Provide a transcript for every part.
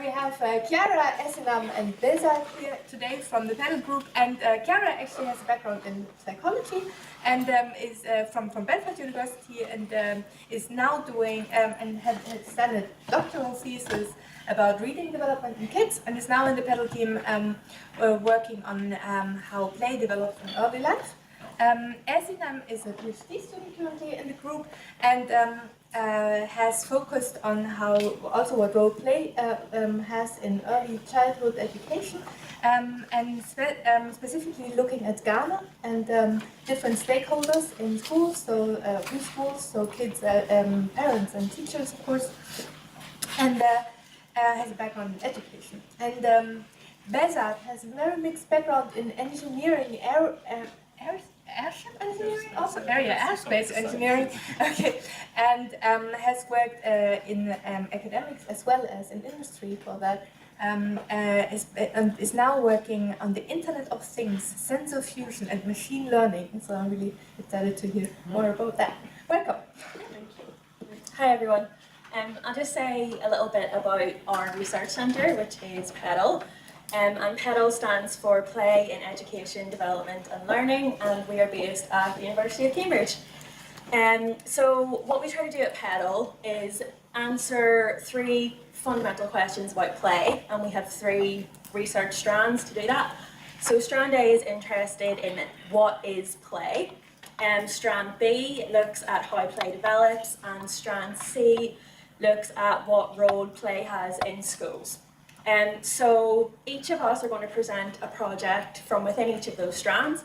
We have Chiara, Esinam and Beza here today from the panel group, and Chiara actually has a background in psychology and is from Belfast University and is now doing and has done a doctoral thesis about reading development in kids and is now in the panel team working on how play develops in early life. Esinam is a PhD student currently in the group and has focused on how also what role play has in early childhood education and specifically looking at Ghana and different stakeholders in schools, so preschools, so kids, parents and teachers of course, and has a background in education. And Bezat has a very mixed background in engineering, airship engineering, also airspace engineering, okay, and has worked in academics as well as in industry for that, is now working on the Internet of Things, sensor fusion and machine learning, so I'm really excited to hear more about that. Welcome. Thank you. Hi everyone. I'll just say a little bit about our research centre, which is PEDAL. And PEDAL stands for Play in Education, Development and Learning, and we are based at the University of Cambridge. So what we try to do at PEDAL is answer 3 fundamental questions about play, and we have 3 research strands to do that. So strand A is interested in what is play, strand B looks at how play develops, and strand C looks at what role play has in schools. So each of us are going to present a project from within each of those strands,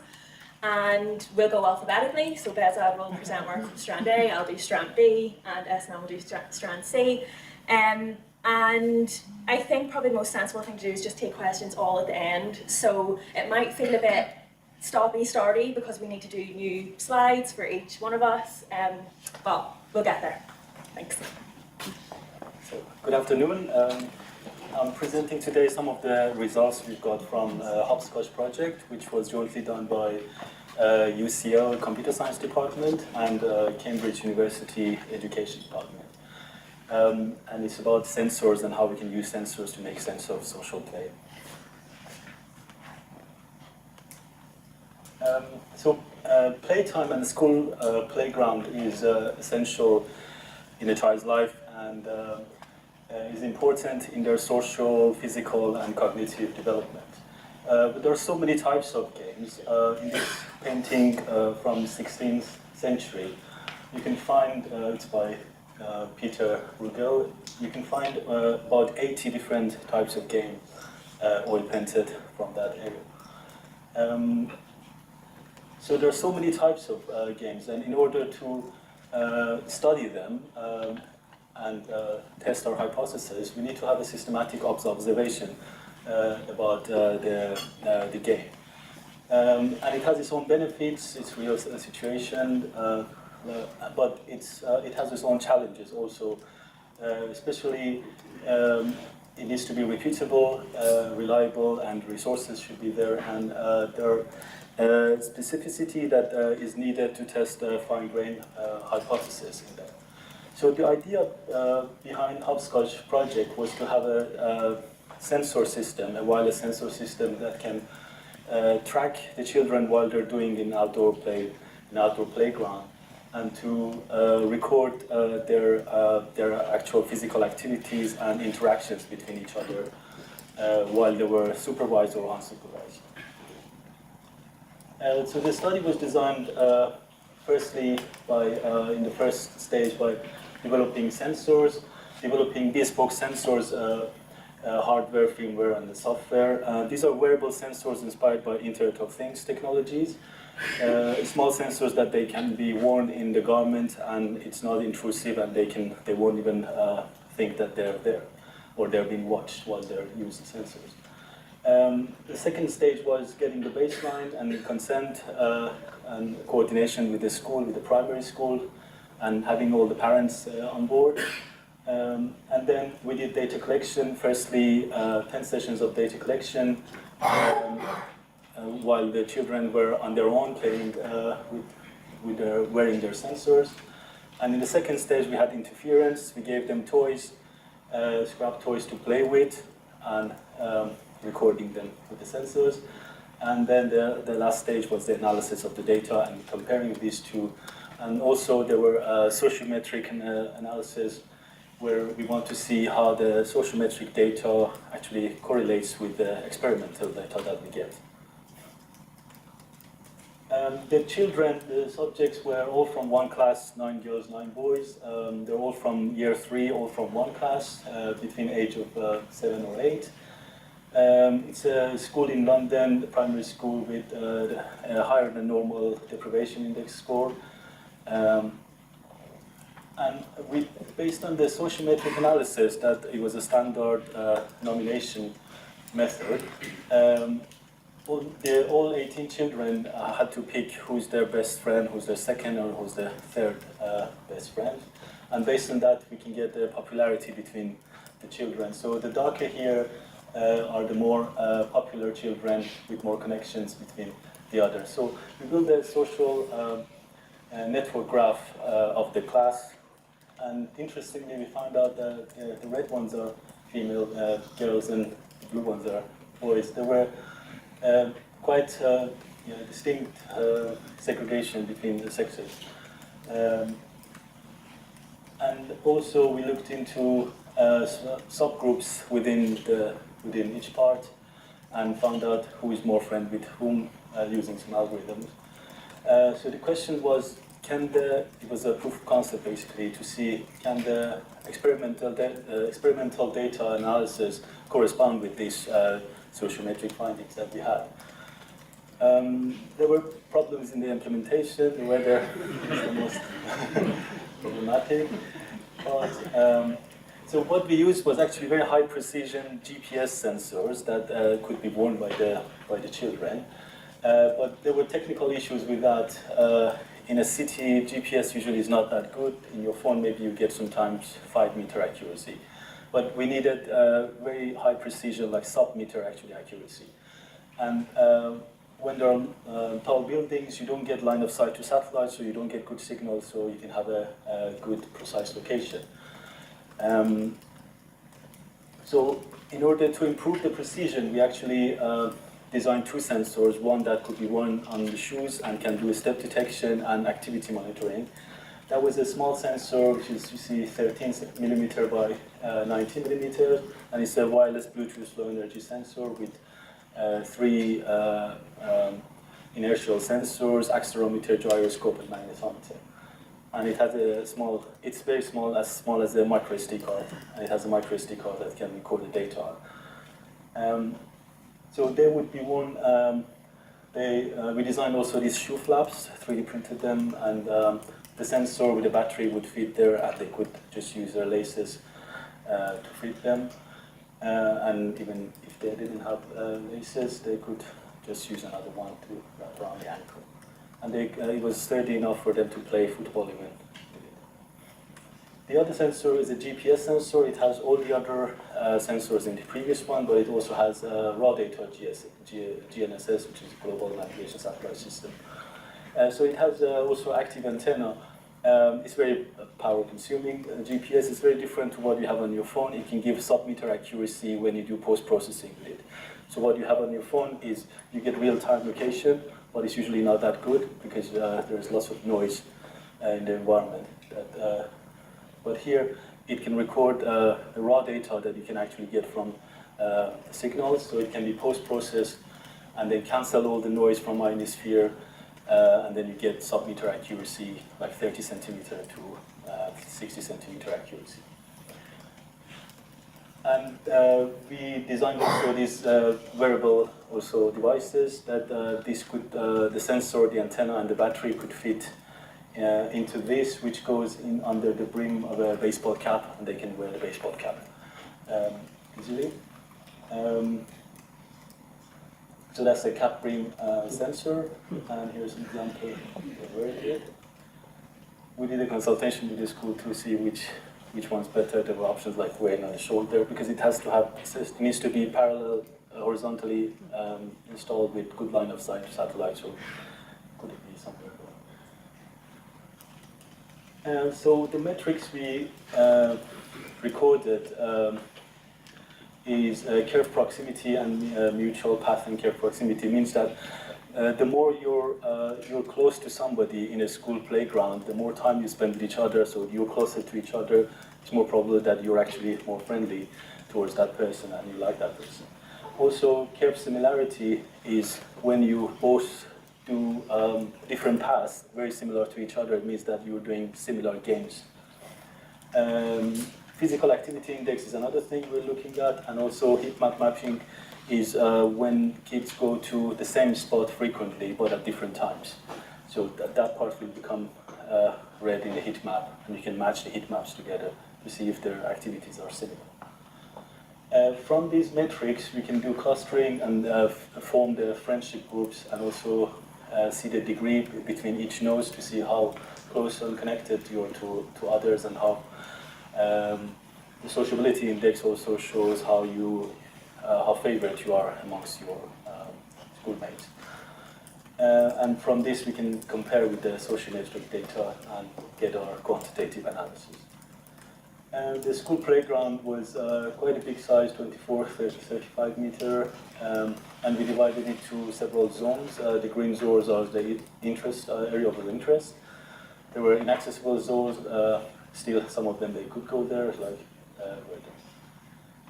and we'll go alphabetically. So Bezad will present work from strand A, I'll do strand B, and Esna will do strand C. And I think probably the most sensible thing to do is just take questions all at the end. So it might feel a bit stoppy-starty because we need to do new slides for each one of us, but we'll get there. Thanks. So, good afternoon. I'm presenting today some of the results we've got from Hopscotch project, which was jointly done by UCL Computer Science Department and Cambridge University Education Department. And it's about sensors and how we can use sensors to make sense of social play. Playtime and school playground is essential in a child's life and is important in their social, physical, and cognitive development. But there are so many types of games. In this painting from 16th century, you can find, it's by Peter Rugel, you can find about 80 different types of games oil painted from that area. So there are so many types of games, and in order to study them, and test our hypothesis, we need to have a systematic observation about the game. And it has its own benefits, its real situation, but it has its own challenges also, especially it needs to be repeatable, reliable, and resources should be there, and there are specificity that is needed to test the fine-grained hypothesis in that. So the idea behind Hopscotch project was to have a sensor system, a wireless sensor system that can track the children while they're doing an outdoor playground, and to record their actual physical activities and interactions between each other while they were supervised or unsupervised. So the study was designed firstly in the first stage by developing sensors, developing bespoke sensors, hardware, firmware, and the software. These are wearable sensors inspired by Internet of Things technologies. Small sensors that they can be worn in the garment, and it's not intrusive, and they won't even think that they're there, or they're being watched while they're using sensors. The second stage was getting the baseline and the consent and coordination with the school, with the primary school, and having all the parents on board. And then we did data collection, firstly 10 sessions of data collection, while the children were on their own playing wearing their sensors. And in the second stage we had interference, we gave them toys, scrap toys to play with, and recording them with the sensors. And then the last stage was the analysis of the data and comparing these two. And also there were sociometric analysis, where we want to see how the sociometric data actually correlates with the experimental data that we get. The children, the subjects were all from one class, 9 girls, 9 boys. They're all from year 3, all from one class, between age of 7 or 8. It's a school in London, a primary school with a higher than normal deprivation index score. And based on the sociometric analysis, that it was a standard nomination method, all 18 children had to pick who's their best friend, who's their second, or who's their third best friend. And based on that, we can get the popularity between the children. So the darker here are the more popular children with more connections between the others. So we built a social network graph of the class. And interestingly, we found out that the red ones are female girls and the blue ones are boys. There were quite distinct segregation between the sexes. And also we looked into subgroups within each part and found out who is more friend with whom using some algorithms. So the question was, it was a proof of concept basically to see, can the experimental data analysis correspond with these sociometric findings that we had. There were problems in the implementation, the weather is the most problematic. But, so what we used was actually very high precision GPS sensors that could be worn by the children. But there were technical issues with that. In a city, GPS usually is not that good. In your phone, maybe you get sometimes 5-meter accuracy. But we needed very high precision, like sub-meter accuracy. And when there are tall buildings, you don't get line of sight to satellites, so you don't get good signals, so you can have a good, precise location. So in order to improve the precision, we actually designed 2 sensors, one that could be worn on the shoes and can do step detection and activity monitoring. That was a small sensor, which is, you see, 13 millimeter by 19 millimeters, and it's a wireless Bluetooth low energy sensor with 3 inertial sensors, accelerometer, gyroscope, and magnetometer. And it has a small, it's very small as a micro SD card, and it has a micro SD card that can record the data. So there would be one, we designed also these shoe flaps, 3D printed them, and the sensor with the battery would fit there, and they could just use their laces to fit them. And even if they didn't have laces, they could just use another one to wrap around the ankle. And it was sturdy enough for them to play football even. The other sensor is a GPS sensor. It has all the other sensors in the previous one, but it also has raw data GNSS, which is Global Navigation Satellite System. So it has also active antenna. It's very power consuming. GPS is very different to what you have on your phone. It can give sub-meter accuracy when you do post-processing with it. So what you have on your phone is you get real-time location, but it's usually not that good because there's lots of noise in the environment. But here, it can record the raw data that you can actually get from the signals, so it can be post-processed, and then cancel all the noise from ionosphere, and then you get sub-meter accuracy, like 30 centimeter to 60 centimeter accuracy. And we designed also these wearable devices that the sensor, the antenna, and the battery could fit into this, which goes in under the brim of a baseball cap, and they can wear the baseball cap easily. So that's a cap brim sensor, and here's an example of where it is. We did a consultation with the school to see which one's better. There were options like wearing on the shoulder, because it has to have, it needs to be parallel, horizontally installed with good line of sight to satellites, or could it be somewhere? So the metrics we recorded is curve proximity and mutual path and curve proximity. It means that the more you're close to somebody in a school playground, the more time you spend with each other, so you're closer to each other, it's more probable that you're actually more friendly towards that person and you like that person. Also, curve similarity is when you both do different paths, very similar to each other. It means that you're doing similar games. Physical activity index is another thing we're looking at, and also heat map mapping is when kids go to the same spot frequently, but at different times. So that part will become red in the heat map, and you can match the heat maps together to see if their activities are similar. From these metrics, we can do clustering and form the friendship groups, and also see the degree between each nodes to see how close and connected you are to others, and how the sociability index also shows how favorite you are amongst your schoolmates. And from this, we can compare with the social network data and get our quantitative analysis. The school playground was quite a big size, 24, 30, 35 meter, and we divided it into several zones. The green zones are the area of interest. There were inaccessible zones, still some of them they could go there, like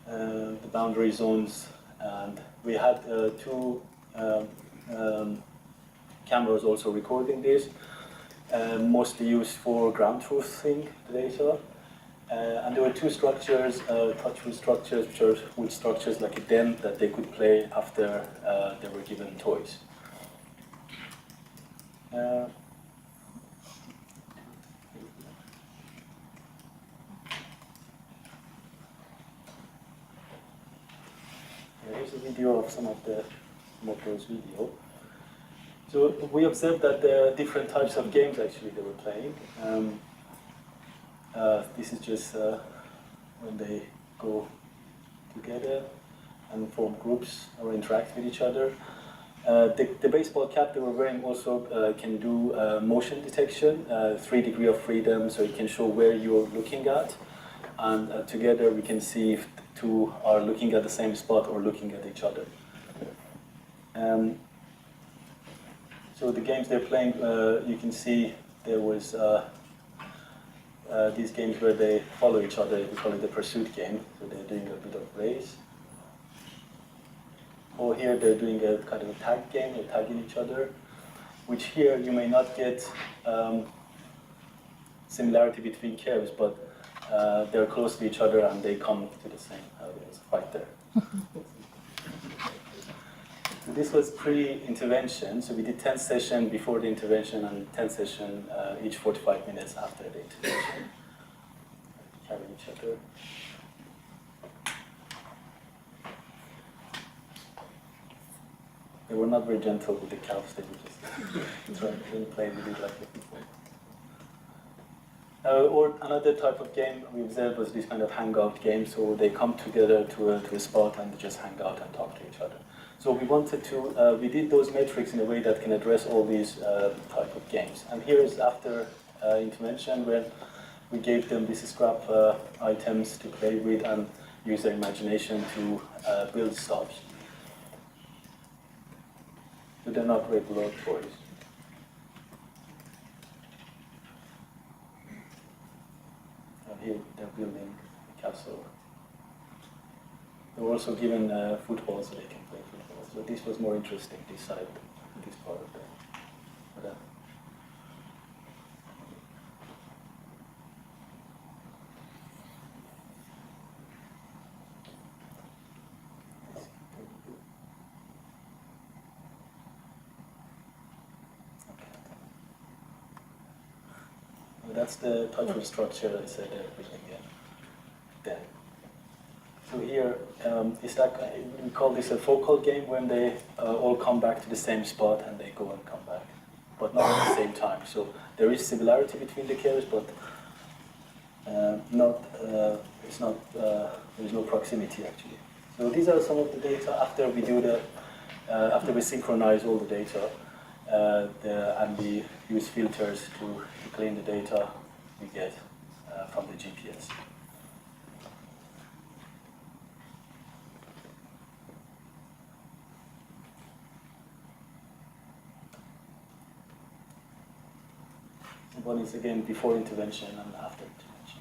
the boundary zones, and we had two cameras also recording this, mostly used for ground truthing the data. And there were two structures, touch-wood structures, which are wood structures like a den that they could play after they were given toys. Here's a video of some of those videos. So we observed that there are different types of games actually they were playing. This is just when they go together and form groups or interact with each other. The baseball cap they were wearing also can do motion detection, 3 degrees of freedom, so it can show where you're looking at. And together we can see if two are looking at the same spot or looking at each other. So the games they're playing, you can see there was these games where they follow each other. We call it the pursuit game. So they're doing a bit of race. Or here they're doing a kind of a tag game, they're tagging each other, which here you may not get similarity between curves, but they're close to each other and they come to the same. There's a fight there. So this was pre-intervention, so we did 10 sessions before the intervention and 10 sessions each 45 minutes after the intervention. Carry each other. They were not very gentle with the calves, they were just trying to play with it like before. Or another type of game we observed was this kind of hangout game, so they come together to a spot and just hang out and talk to each other. So we wanted to, we did those metrics in a way that can address all these type of games. And here is after intervention when we gave them these scrap items to play with and use their imagination to build stops. So they're not regular toys. And here they're building a castle. They were also given football so they can play football. So this was more interesting, this side, this part of the. That's the touch-wood structure I said again. Then. So here, is that, we call this a focal game when they all come back to the same spot and they go and come back, but not at the same time. So there is similarity between the curves, but there's no proximity actually. So these are some of the data after we do after we synchronize all the data, and we use filters to clean the data we get from the GPS. one is again before intervention and after intervention.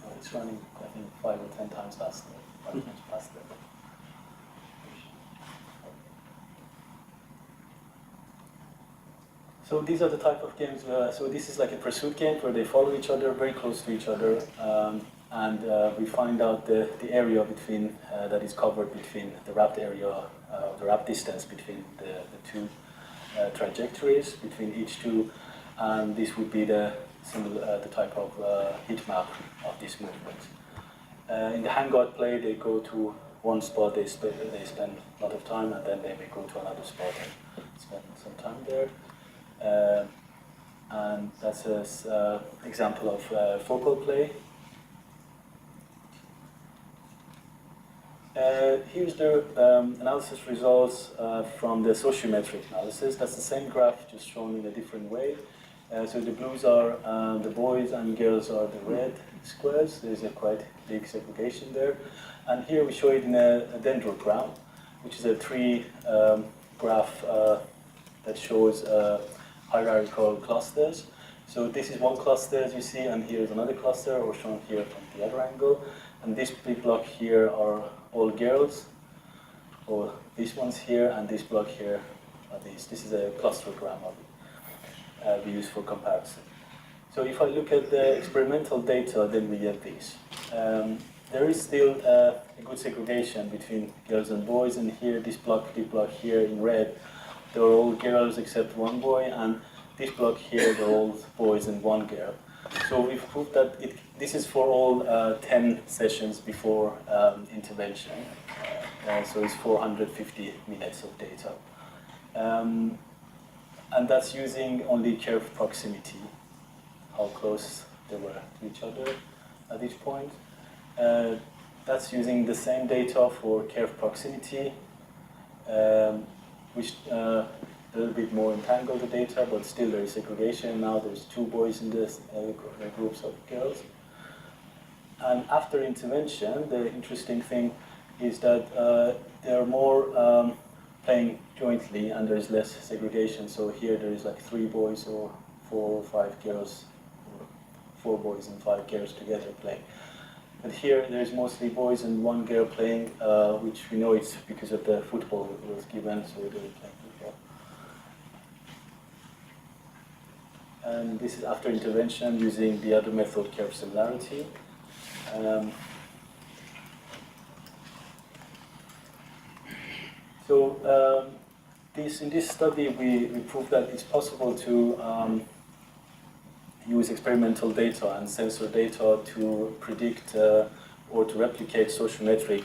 Oh, it's running, I think, 5 or 10 times faster. 5 times faster. So these are the type of games, so this is like a pursuit game where they follow each other, very close to each other, and we find out the area between, that is covered between the wrapped area, the wrapped distance between the two trajectories, between each two, and this would be the type of heat map of this movement. In the hang-out play, they go to one spot, they spend a lot of time, and then they may go to another spot and spend some time there. And that's an example of focal play. Here's the analysis results from the sociometric analysis. That's the same graph, just shown in a different way. So the blues are the boys and girls are the red squares. There's a quite big segregation there. And here we show it in a dendrogram, which is a tree graph that shows hierarchical clusters. So this is one cluster, as you see, and here is another cluster, or shown here from the other angle. And this big block here are all girls, or these ones here, and this block here are these. This is a clusterogram we use for comparison. So if I look at the experimental data, then we get these. There is still a good segregation between girls and boys, and here, this block here in red, they're all girls except one boy, and this block here, they're all boys and one girl. So we've proved that this is for all 10 sessions before intervention. So it's 450 minutes of data. And that's using only curve proximity, how close they were to each other at each point. That's using the same data for curve proximity, which a little bit more entangled the data, but still there is segregation. Now there's 2 boys in this groups of girls. And after intervention, the interesting thing is that they're more playing jointly and there's less segregation. So here there is like 3 boys or 4 or 5 girls, or 4 boys and 5 girls together playing. But here there's mostly boys and 1 girl playing, which we know it's because of the football that was given, so they're playing football. And this is after intervention using the other method, curve similarity. In this study, we proved that it's possible to use experimental data and sensor data to predict or to replicate sociometric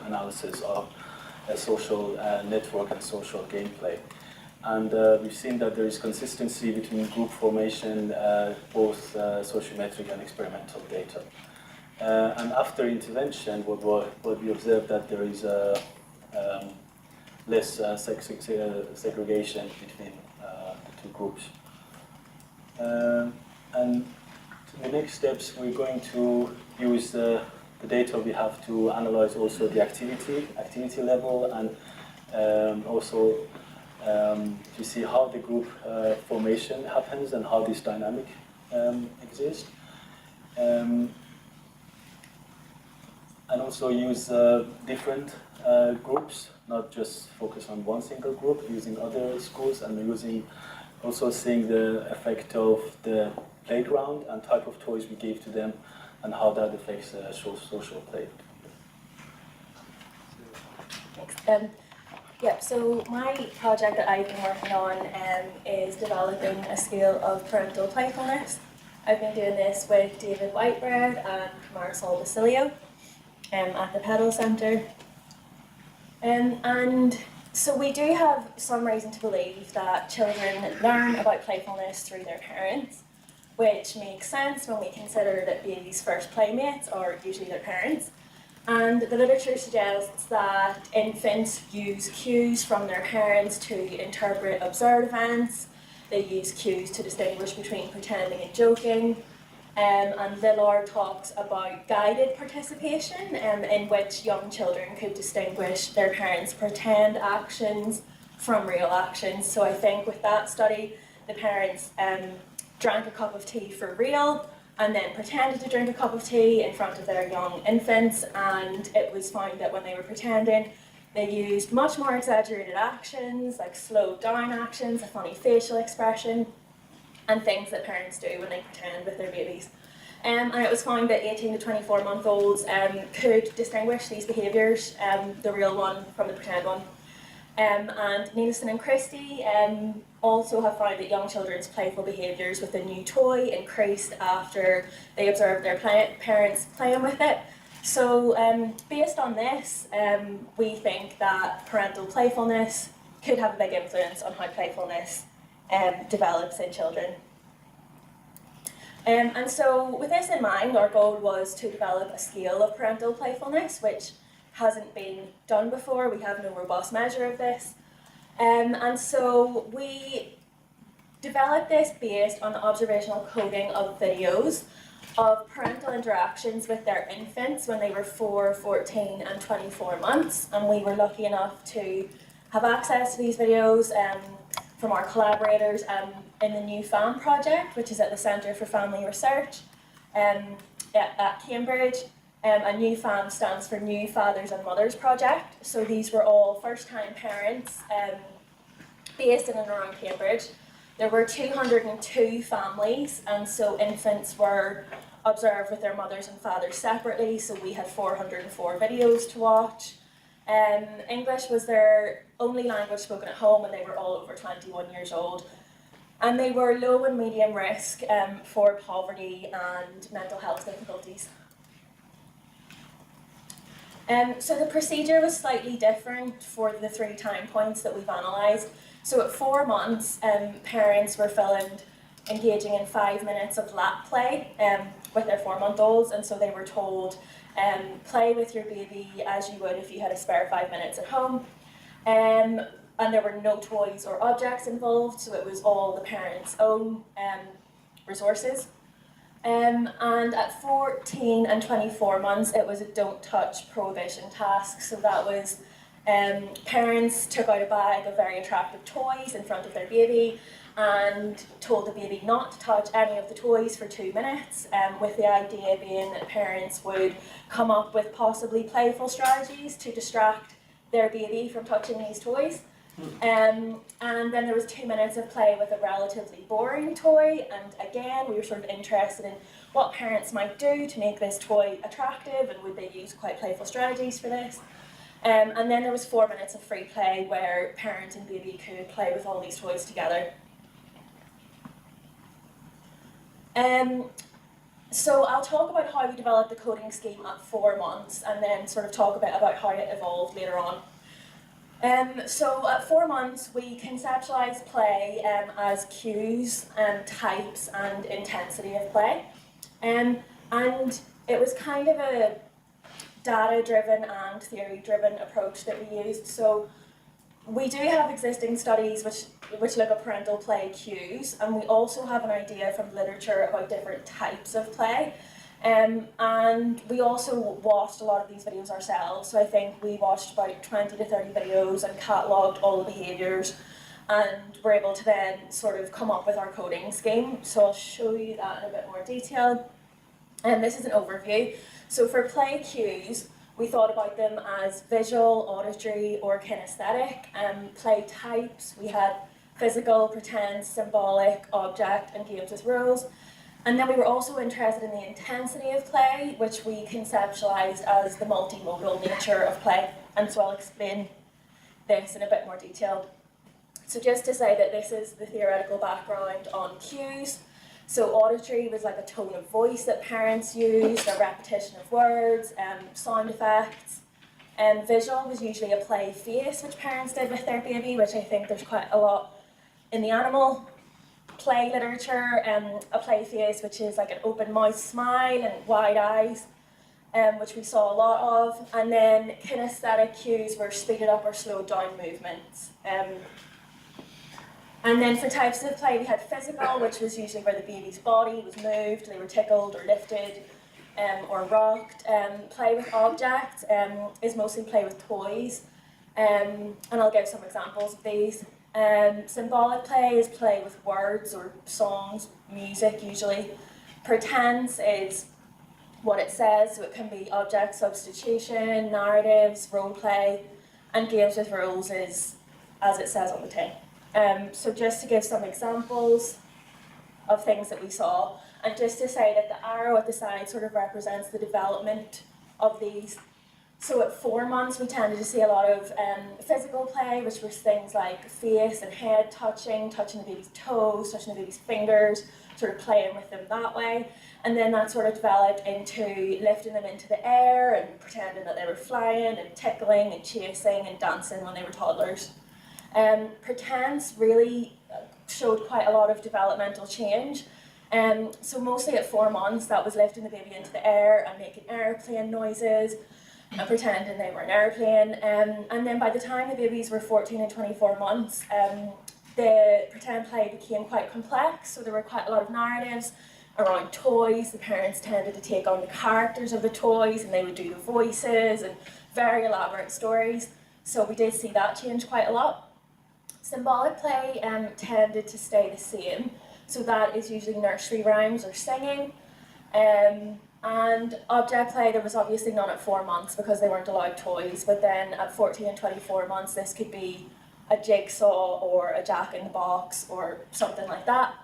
analysis of a social network and social gameplay. And we've seen that there is consistency between group formation, both sociometric and experimental data. And after intervention, what we observed that there is less segregation between the 2 groups. And the next steps, we're going to use the data we have to analyze also the activity level, and also to see how the group formation happens and how this dynamic exists. And also use different groups, not just focus on one single group, using other schools, and also seeing the effect of the playground and type of toys we gave to them, and how that affects social play. So my project that I've been working on is developing a scale of parental playfulness. I've been doing this with David Whitebread and Marisol Basilio at the Pedal Centre. And so we do have some reason to believe that children learn about playfulness through their parents, which makes sense when we consider that babies' first playmates are usually their parents. And the literature suggests that infants use cues from their parents to interpret observed events. They use cues to distinguish between pretending and joking. and Villar talks about guided participation, in which young children could distinguish their parents' pretend actions from real actions. So I think with that study, the parents drank a cup of tea for real and then pretended to drink a cup of tea in front of their young infants, and it was found that when they were pretending, they used much more exaggerated actions, like slowed down actions, a funny facial expression, and things that parents do when they pretend with their babies. And it was found that 18 to 24-month-olds could distinguish these behaviours, the real one from the pretend one. And Nielsen and Christie also have found that young children's playful behaviours with a new toy increased after they observed their parents playing with it. So based on this, we think that parental playfulness could have a big influence on how playfulness develops in children. And so with this in mind, our goal was to develop a scale of parental playfulness, which hasn't been done before. We have no robust measure of this. And so we developed this based on the observational coding of videos of parental interactions with their infants when they were 4, 14 and 24 months. And we were lucky enough to have access to these videos from our collaborators in the New Fam project, which is at the Centre for Family Research at Cambridge. And New Fam stands for New Fathers and Mothers Project. So these were all first-time parents based in and around Cambridge. There were 202 families, and so infants were observed with their mothers and fathers separately, so we had 404 videos to watch. English was their only language spoken at home, and they were all over 21 years old. And they were low and medium risk for poverty and mental health difficulties. So the procedure was slightly different for the 3 time points that we've analysed. So at 4 months, parents were filmed engaging in 5 minutes of lap play with their 4-month-olds, and so they were told, play with your baby as you would if you had a spare 5 minutes at home. And there were no toys or objects involved, so it was all the parents' own resources. And at 14 and 24 months, it was a don't touch prohibition task. So that was parents took out a bag of very attractive toys in front of their baby and told the baby not to touch any of the toys for 2 minutes, with the idea being that parents would come up with possibly playful strategies to distract their baby from touching these toys. And then there was 2 minutes of play with a relatively boring toy, and again we were sort of interested in what parents might do to make this toy attractive, and would they use quite playful strategies for this. And then there was 4 minutes of free play where parent and baby could play with all these toys together. So I'll talk about how we developed the coding scheme at 4 months, and then sort of talk a bit about how it evolved later on. So at 4 months, we conceptualised play as cues, types and intensity of play. And it was kind of a data-driven and theory-driven approach that we used. So we do have existing studies which look at parental play cues, and we also have an idea from literature about different types of play. And we also watched a lot of these videos ourselves, so I think we watched about 20 to 30 videos and catalogued all the behaviours, and were able to then sort of come up with our coding scheme. So I'll show you that in a bit more detail. And this is an overview. So for play cues, we thought about them as visual, auditory or kinesthetic. Play types, we had physical, pretend, symbolic, object and games with rules. And then we were also interested in the intensity of play, which we conceptualised as the multimodal nature of play. And so I'll explain this in a bit more detail. So just to say that this is the theoretical background on cues. So auditory was like a tone of voice that parents used, a repetition of words, sound effects. Visual was usually a play face, which parents did with their baby, which I think there's quite a lot in the animal play literature. A play face, which is like an open mouth smile and wide eyes, which we saw a lot of. And then kinesthetic cues were speeded up or slowed down movements. And then for types of play, we had physical, which was usually where the baby's body was moved, they were tickled or lifted or rocked. Play with objects is mostly play with toys, and I'll give some examples of these. Symbolic play is play with words or songs, music usually. Pretense is what it says, so it can be object substitution, narratives, role play, and games with rules is as it says on the tin. So just to give some examples of things that we saw, and just to say that the arrow at the side sort of represents the development of these. So at 4 months we tended to see a lot of physical play, which was things like face and head touching, touching the baby's toes, touching the baby's fingers, sort of playing with them that way. And then that sort of developed into lifting them into the air and pretending that they were flying and tickling and chasing and dancing when they were toddlers. Pretense really showed quite a lot of developmental change. So mostly at 4 months, that was lifting the baby into the air and making airplane noises and pretending they were an airplane. And then by the time the babies were 14 and 24 months, the pretend play became quite complex. So there were quite a lot of narratives around toys. The parents tended to take on the characters of the toys and they would do the voices and very elaborate stories. So we did see that change quite a lot. Symbolic play tended to stay the same. So that is usually nursery rhymes or singing. And object play, there was obviously none at 4 months because they weren't allowed toys. But then at 14 and 24 months, this could be a jigsaw or a jack-in-the-box or something like that.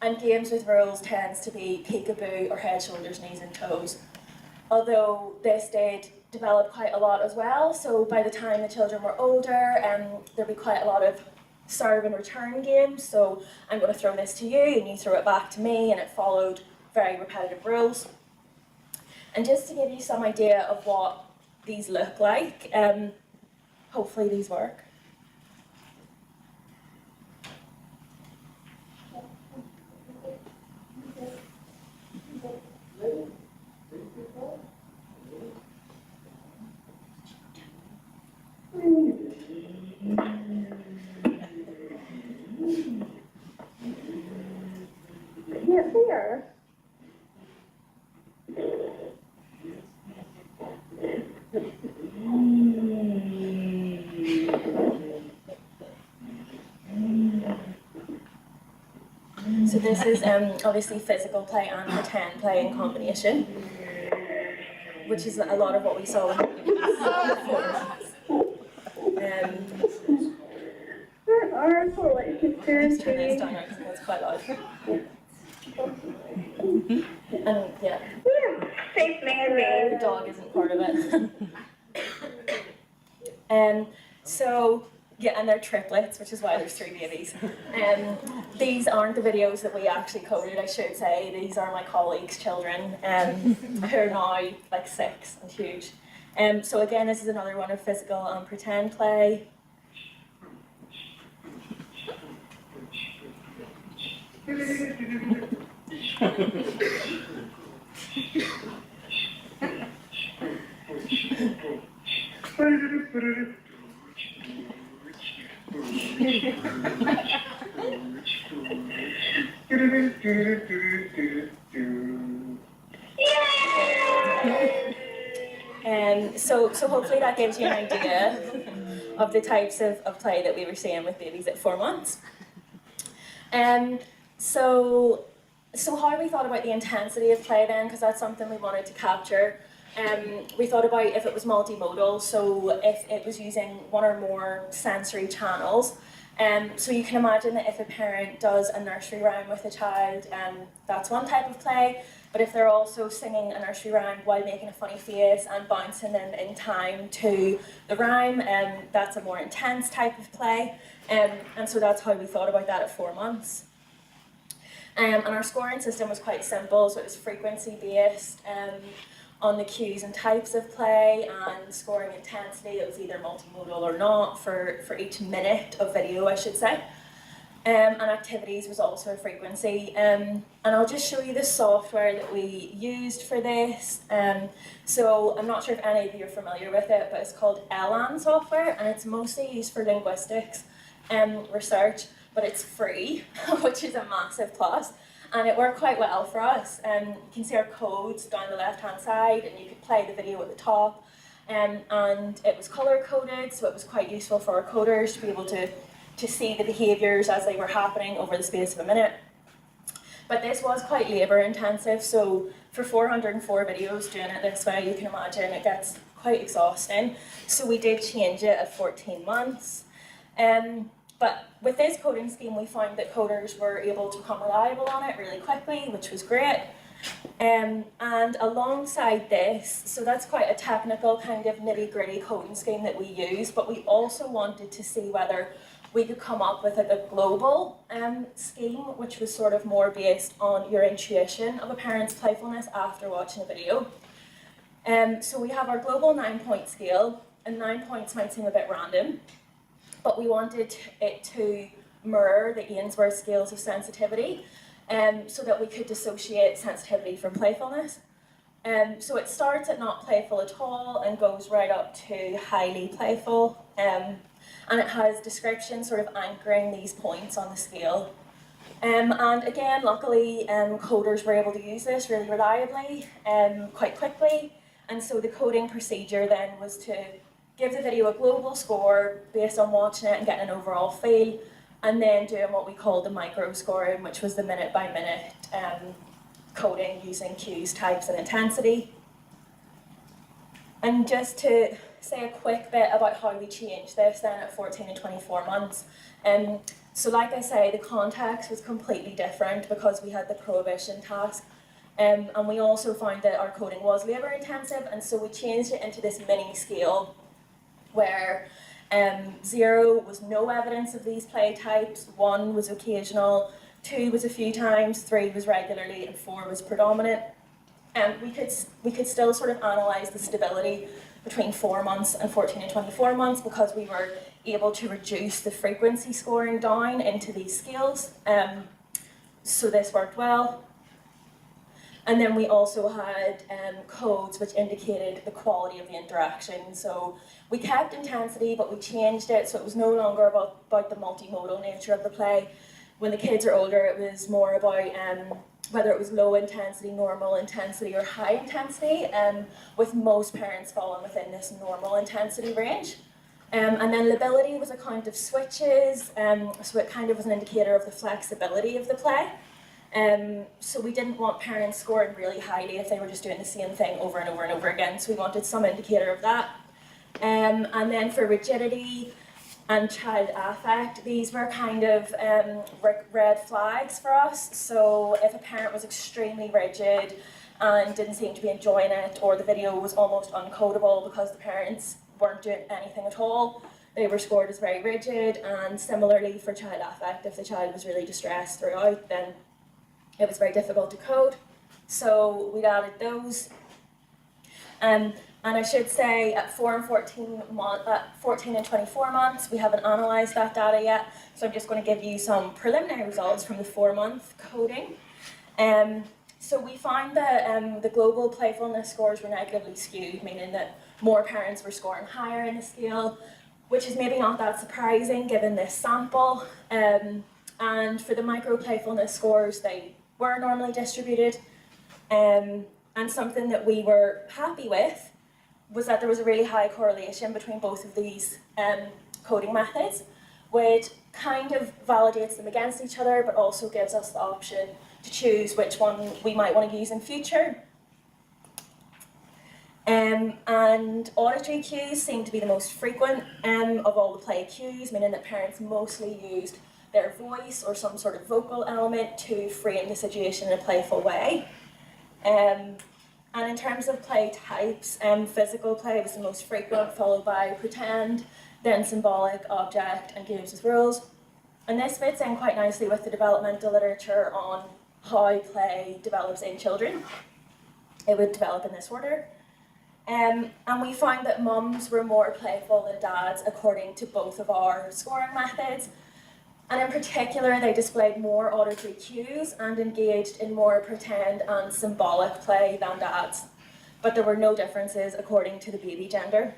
And games with rules tends to be peekaboo or head, shoulders, knees and toes. Although this did develop quite a lot as well. So by the time the children were older, there'd be quite a lot of serve and return games. So I'm going to throw this to you and you throw it back to me, and it followed very repetitive rules. And just to give you some idea of what these look like, hopefully these work. Can't see her. So this is obviously physical play and pretend play in combination, which is a lot of what we saw in the Her arms were like Let's turn this conspiracy. down because it's quite loud. And yeah, Safe landing. the dog isn't part of it. So yeah, and they're triplets, which is why there's 3 babies. These aren't the videos that we actually coded, I should say. These are my colleagues' children, who are now like 6 and huge. So again, this is another one of physical and pretend play. So hopefully that gives you an idea of the types of play that we were seeing with babies at 4 months. So how we thought about the intensity of play then, because that's something we wanted to capture. We thought about if it was multimodal, so if it was using 1 or more sensory channels. So you can imagine that if a parent does a nursery rhyme with a child, that's one type of play. But if they're also singing a nursery rhyme while making a funny face and bouncing them in time to the rhyme, that's a more intense type of play. And so that's how we thought about that at 4 months. And our scoring system was quite simple, so it was frequency based on the cues and types of play, and scoring intensity. It was either multimodal or not for each minute of video, I should say. And activities was also a frequency. And I'll just show you the software that we used for this. So I'm not sure if any of you are familiar with it, but it's called ELAN software, and it's mostly used for linguistics research. but it's free, which is a massive plus. And it worked quite well for us. You can see our codes down the left-hand side, and you could play the video at the top. And it was color-coded, so it was quite useful for our coders to be able to see the behaviours as they were happening over the space of a minute. But this was quite labour-intensive, so for 404 videos doing it this way, you can imagine it gets quite exhausting. So we did change it at 14 months. But with this coding scheme, we found that coders were able to become reliable on it really quickly, which was great. And alongside this, so that's quite a technical kind of nitty-gritty coding scheme that we use, but we also wanted to see whether we could come up with a global scheme, which was sort of more based on your intuition of a parent's playfulness after watching a video. So we have our global 9-point scale, and 9 points might seem a bit random, but we wanted it to mirror the Ainsworth scales of sensitivity, so that we could dissociate sensitivity from playfulness. So it starts at not playful at all and goes right up to highly playful, and it has descriptions sort of anchoring these points on the scale. And again, luckily, coders were able to use this really reliably, quite quickly, and so the coding procedure then was to give the video a global score based on watching it and getting an overall feel, and then doing what we called the micro scoring, which was the minute-by-minute coding using cues, types, and intensity. And just to say a quick bit about how we changed this then at 14 and 24 months. So like I say, the context was completely different because we had the prohibition task. And we also found that our coding was labour intensive, and so we changed it into this mini scale where 0 was no evidence of these play types, 1 was occasional, 2 was a few times, 3 was regularly, and 4 was predominant. And we could still sort of analyse the stability between 4 months and 14 and 24 months because we were able to reduce the frequency scoring down into these scales. So this worked well. And then we also had codes which indicated the quality of the interaction. So we kept intensity, but we changed it, so it was no longer about the multimodal nature of the play. When the kids are older, it was more about whether it was low intensity, normal intensity, or high intensity, with most parents falling within this normal intensity range. And then lability was a count of switches, so it kind of was an indicator of the flexibility of the play. So we didn't want parents scoring really highly if they were just doing the same thing over and over and over again, so we wanted some indicator of that. And then for rigidity and child affect, these were kind of red flags for us. So if a parent was extremely rigid and didn't seem to be enjoying it, or the video was almost uncodable because the parents weren't doing anything at all, they were scored as very rigid. And similarly for child affect, if the child was really distressed throughout, then it was very difficult to code. So we'd added those. And I should say at 14 and 24 months, we haven't analysed that data yet, so I'm just going to give you some preliminary results from the 4-month coding. So we found that the global playfulness scores were negatively skewed, meaning that more parents were scoring higher in the scale, which is maybe not that surprising given this sample. And for the micro playfulness scores, they were normally distributed. And something that we were happy with was that there was a really high correlation between both of these coding methods, which kind of validates them against each other, but also gives us the option to choose which one we might want to use in future. And auditory cues seem to be the most frequent of all the play cues, meaning that parents mostly used their voice or some sort of vocal element to frame the situation in a playful way. And in terms of play types, physical play was the most frequent, followed by pretend, then symbolic, object, and games with rules. And this fits in quite nicely with the developmental literature on how play develops in children. It would develop in this order. And we found that mums were more playful than dads according to both of our scoring methods. And in particular, they displayed more auditory cues and engaged in more pretend and symbolic play than dads. But there were no differences according to the baby gender.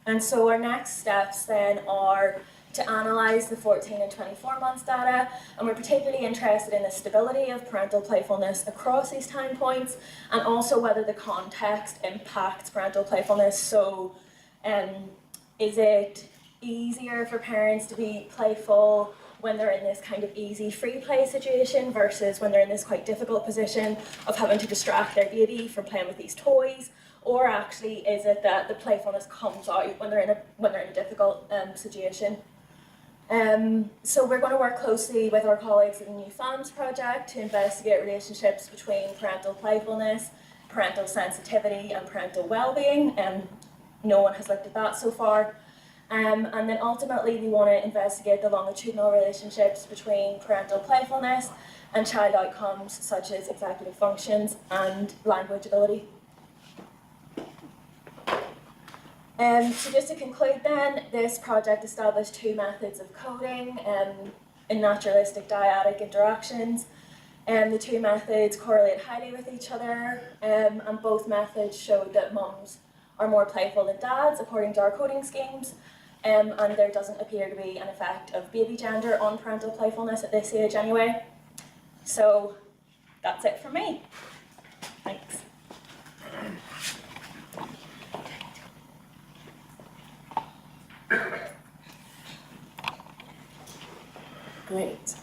And so our next steps then are to analyse the 14 and 24 months data, and we're particularly interested in the stability of parental playfulness across these time points, and also whether the context impacts parental playfulness. So is it easier for parents to be playful when they're in this kind of easy free play situation versus when they're in this quite difficult position of having to distract their baby from playing with these toys? Or actually is it that the playfulness comes out when they're in a difficult situation? So we're going to work closely with our colleagues at the New Families Project to investigate relationships between parental playfulness, parental sensitivity and parental well-being. No one has looked at that so far. And then ultimately we want to investigate the longitudinal relationships between parental playfulness and child outcomes such as executive functions and language ability. So just to conclude then, this project established two methods of coding in naturalistic dyadic interactions. The two methods correlate highly with each other, and both methods showed that mums are more playful than dads according to our coding schemes, and there doesn't appear to be an effect of baby gender on parental playfulness at this age anyway. So that's it for me. Thanks. Great.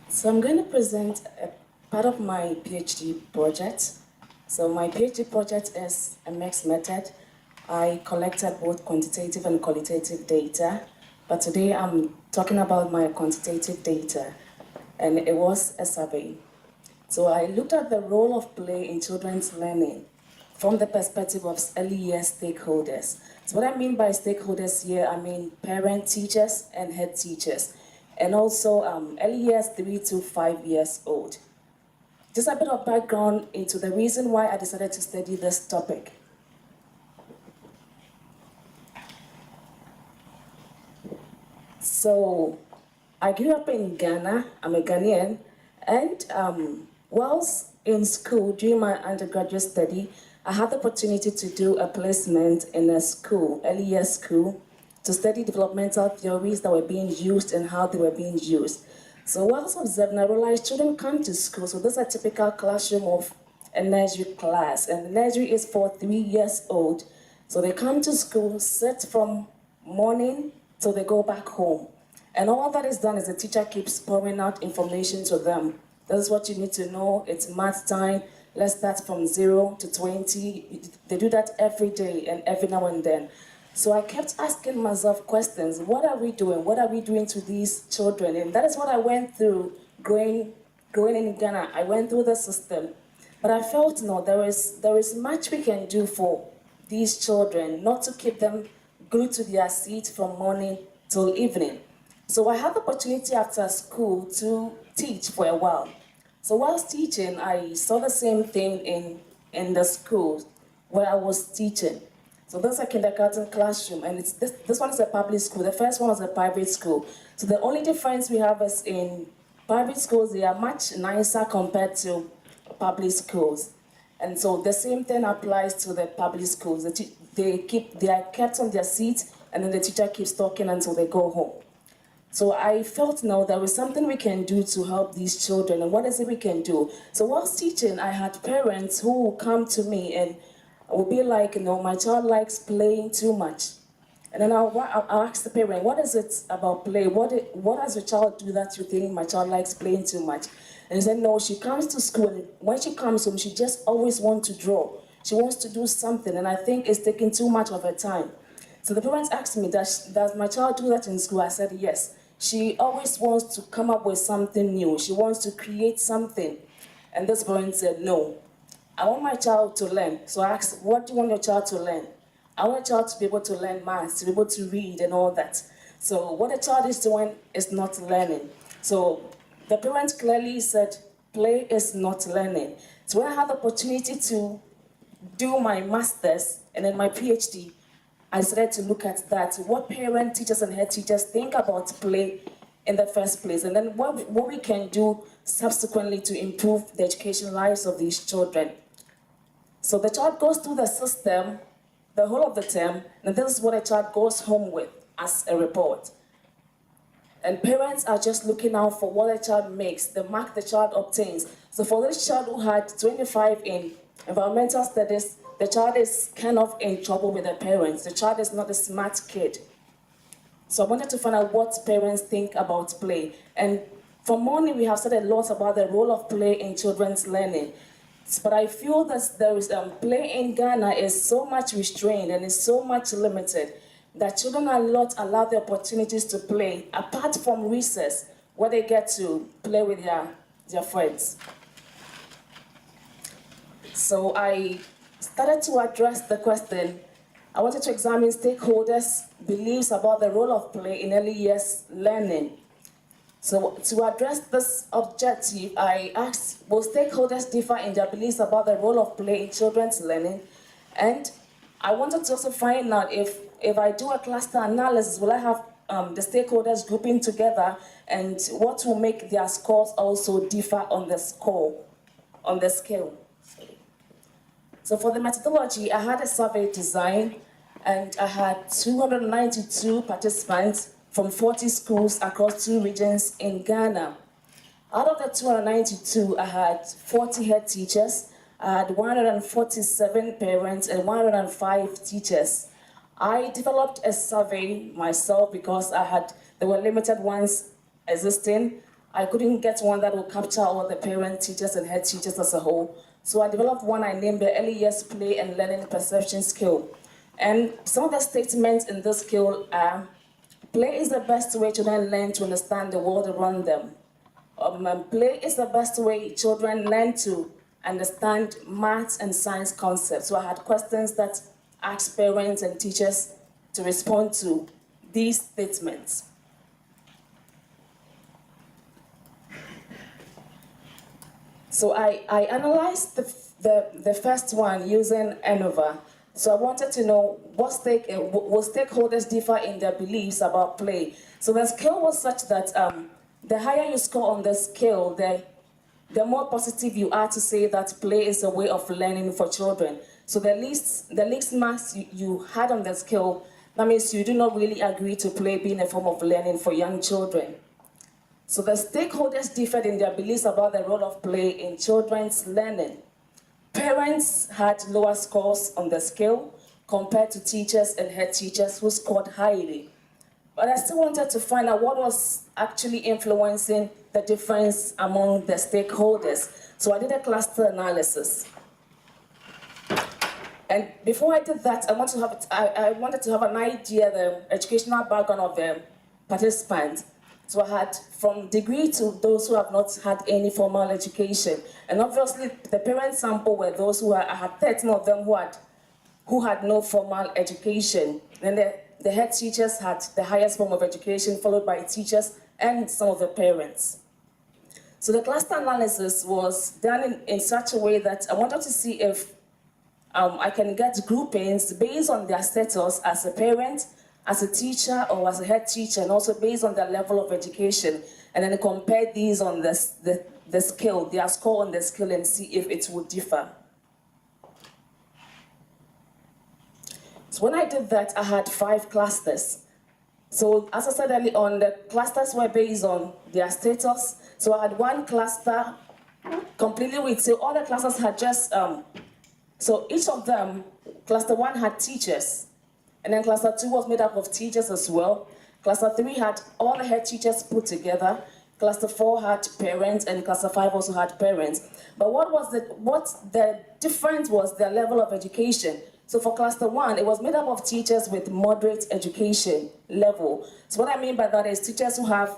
So I'm going to present a part of my PhD project. So my PhD project is a mixed method. I collected both quantitative and qualitative data, but today I'm talking about my quantitative data, and it was a survey. So I looked at the role of play in children's learning from the perspective of early years stakeholders. So what I mean by stakeholders here, I mean parent teachers and head teachers, and also early years 3 to 5 years old. Just a bit of background into the reason why I decided to study this topic. So I grew up in Ghana, I'm a Ghanaian, and whilst in school, during my undergraduate study, I had the opportunity to do a placement in a school, early years school, to study developmental theories that were being used and how they were being used. So whilst observing, I realized children come to school, so this is a typical classroom of a nursery class, and the nursery is for 3 years old. So they come to school, sit from morning till they go back home. And all that is done is the teacher keeps pouring out information to them. This is what you need to know, it's math time, let's start from 0 to 20. They do that every day and every now and then. So I kept asking myself questions. What are we doing? What are we doing to these children? And that is what I went through growing in Ghana. I went through the system. But I felt, no, there is much we can do for these children, not to keep them glued to their seats from morning till evening. So I had the opportunity after school to teach for a while. So whilst teaching, I saw the same thing in the school where I was teaching. So this is a kindergarten classroom, and this one is a public school. The first one was a private school. So the only difference we have is in private schools, they are much nicer compared to public schools. And so the same thing applies to the public schools. They are kept on their seats, and then the teacher keeps talking until they go home. So I felt now there was something we can do to help these children, and what is it we can do? So whilst teaching, I had parents who would come to me and would be like, my child likes playing too much. And then I'll ask the parent, what is it about play? What does your child do that you think my child likes playing too much? And he said, no, she comes to school, and when she comes home, she just always wants to draw. She wants to do something, and I think it's taking too much of her time. So the parents asked me, does my child do that in school? I said, yes. She always wants to come up with something new. She wants to create something. And this parent said, no. I want my child to learn. So I asked, what do you want your child to learn? I want a child to be able to learn math, to be able to read and all that. So what a child is doing is not learning. So the parent clearly said, play is not learning. So when I had the opportunity to do my master's and then my PhD, I decided to look at that. What parent, teachers and head teachers think about play in the first place, and then what we can do subsequently to improve the educational lives of these children. So the child goes through the system the whole of the term, and this is what a child goes home with as a report. And parents are just looking out for what the child makes, the mark the child obtains. So for this child who had 25 in environmental studies, the child is kind of in trouble with the parents. The child is not a smart kid. So I wanted to find out what parents think about play. And from morning, we have said a lot about the role of play in children's learning. But I feel that there is play in Ghana is so much restrained and is so much limited that children are not allowed the opportunities to play apart from recess, where they get to play with their friends. So I started to address the question. I wanted to examine stakeholders' beliefs about the role of play in early years learning. So to address this objective, I asked, will stakeholders differ in their beliefs about the role of play in children's learning? And I wanted to also find out if I do a cluster analysis, will I have the stakeholders grouping together, and what will make their scores also differ on the scale. So for the methodology, I had a survey design, and I had 292 participants from 40 schools across 2 regions in Ghana. Out of the 292, I had 40 head teachers, I had 147 parents, and 105 teachers. I developed a survey myself because there were limited ones existing. I couldn't get one that would capture all the parents, teachers, and head teachers as a whole. So I developed one I named the Early Years Play and Learning Perception Skill. And some of the statements in this skill are, play is the best way children learn to understand the world around them. Play is the best way children learn to understand maths and science concepts. So I had questions that asked parents and teachers to respond to these statements. So I analyzed the first one using ANOVA. So I wanted to know will stakeholders differ in their beliefs about play. So the scale was such that the higher you score on the scale, the more positive you are to say that play is a way of learning for children. So the least marks you had on the scale, that means you do not really agree to play being a form of learning for young children. So the stakeholders differed in their beliefs about the role of play in children's learning. Parents had lower scores on the scale compared to teachers and head teachers who scored highly. But I still wanted to find out what was actually influencing the difference among the stakeholders. So I did a cluster analysis. And before I did that, I wanted to have an idea of the educational background of the participants. So I had from degree to those who have not had any formal education. And obviously the parent sample were those I had 13 of them who had no formal education. Then the head teachers had the highest form of education, followed by teachers and some of the parents. So the cluster analysis was done in such a way that I wanted to see if I can get groupings based on their status as a parent, as a teacher, or as a head teacher, and also based on their level of education, and then compare these on the scale, their score on the scale, and see if it would differ. So when I did that, I had 5 clusters. So as I said earlier on, the clusters were based on their status. So I had one cluster completely with, so all the clusters had just, so each of them, cluster 1 had teachers, and then cluster 2 was made up of teachers as well. Cluster 3 had all the head teachers put together. Cluster 4 had parents, and cluster 5 also had parents. But what the difference was their level of education. So for cluster 1, it was made up of teachers with moderate education level. So what I mean by that is teachers who have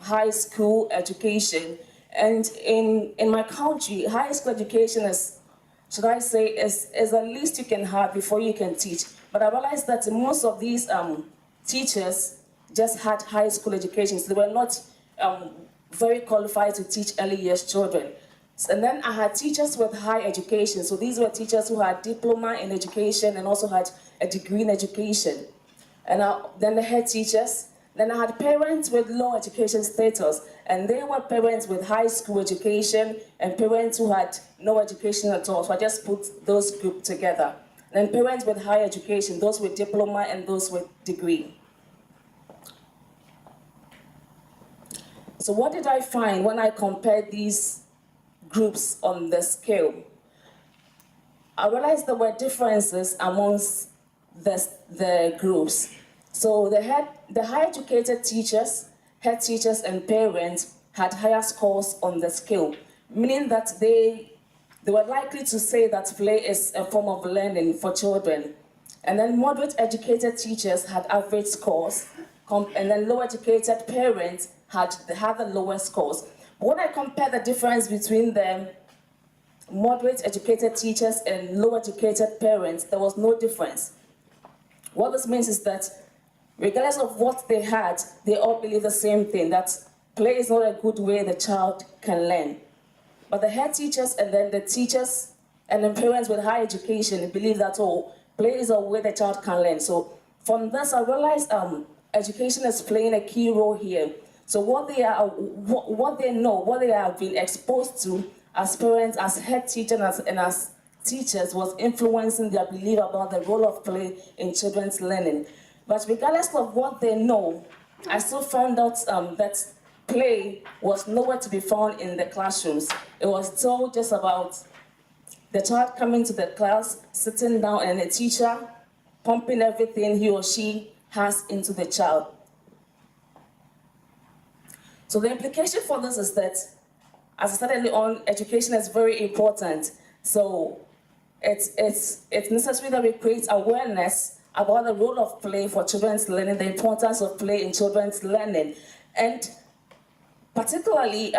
high school education. And in my country, high school education is, should I say, is the least you can have before you can teach. But I realized that most of these teachers just had high school education, so they were not very qualified to teach early years children. And then I had teachers with high education. So these were teachers who had diploma in education and also had a degree in education. And then the head teachers. Then I had parents with low education status. And they were parents with high school education and parents who had no education at all. So I just put those groups together. And then parents with high education, those with diploma and those with degree. So what did I find when I compared these groups on the scale? I realized there were differences amongst the groups. So the higher educated teachers, head teachers and parents had higher scores on the scale, meaning that they were likely to say that play is a form of learning for children. And then moderate educated teachers had average scores, and then low educated parents had the lowest scores. But when I compare the difference between the moderate educated teachers and low educated parents, there was no difference. What this means is that regardless of what they had, they all believe the same thing, that play is not a good way the child can learn. But the head teachers and then the teachers and then parents with high education believe that, oh, play is a way the child can learn. So from this, I realized education is playing a key role here. So what they know, what they have been exposed to as parents, as head teachers, and as teachers was influencing their belief about the role of play in children's learning. But regardless of what they know, I still found out that play was nowhere to be found in the classrooms. It was still just about the child coming to the class, sitting down, and the teacher pumping everything he or she has into the child. So the implication for this is that, as I said earlier on, education is very important. So it's necessary that we create awareness about the role of play for children's learning, the importance of play in children's learning, and particularly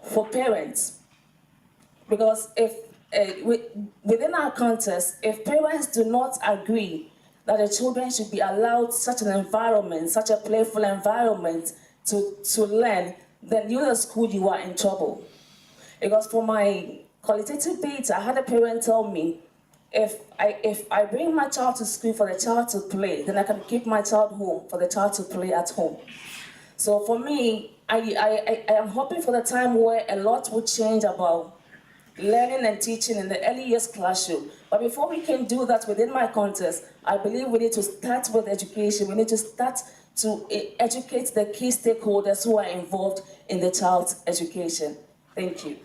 for parents. Because if within our context, if parents do not agree that the children should be allowed such an environment, such a playful environment to learn, then you, the school, you are in trouble. Because for my qualitative data, I had a parent tell me, if I bring my child to school for the child to play, then I can keep my child home for the child to play at home. So for me, I am hoping for the time where a lot will change about learning and teaching in the early years classroom. But before we can do that within my context, I believe we need to start with education. We need to start to educate the key stakeholders who are involved in the child's education. Thank you.